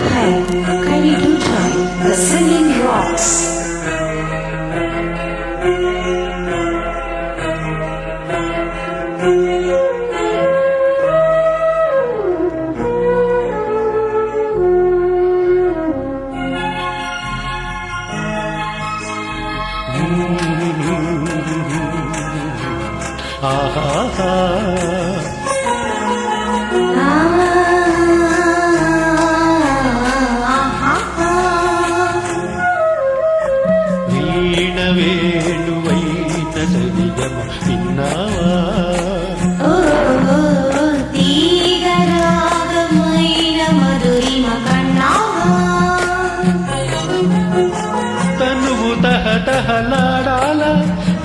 Kindly do join the singing rocks. వీణ వేణువైన సరిగమ విన్నావా తీగరాగమైన మధురిమ కన్నావా తనువు తహతహలాడాల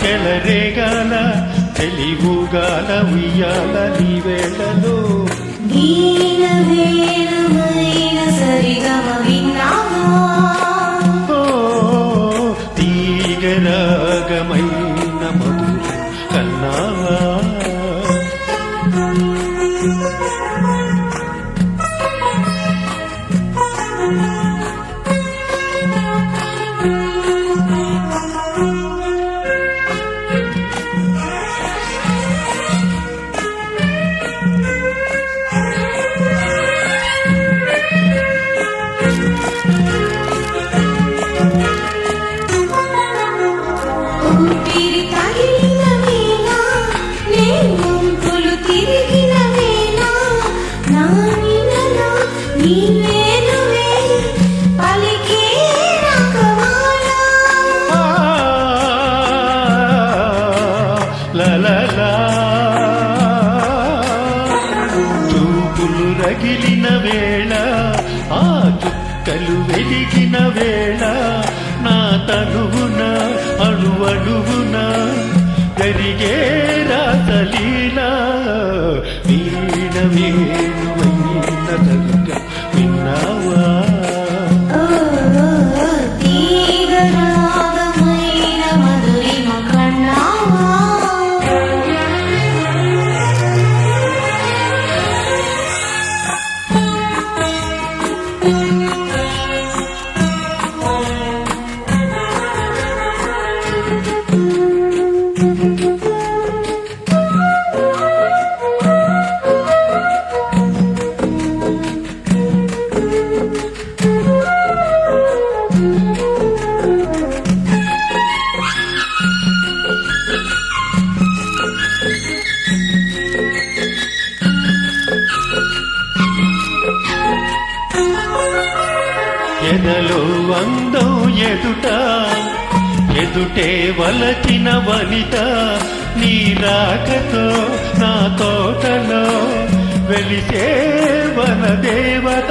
చెలరేగాల తెలివుగాల ఉయ్యాల నీ వేళలో వీణ వేణువైన సరిగమ విన్నావా తీగరాగమైన మధుర కన్నావా చూపులు రగిలిన వేళ ఆ చుక్కలు వెలిగిన వేళ నా తనువున అణువణువున జరిగే రాసలీలా వీణ వేణువైన సరిగ విన్నావా ఎదలో అందం ఎదుటే వలచిన వనిత నీ రాకతో నా తోటలో వెలిసే వన దేవత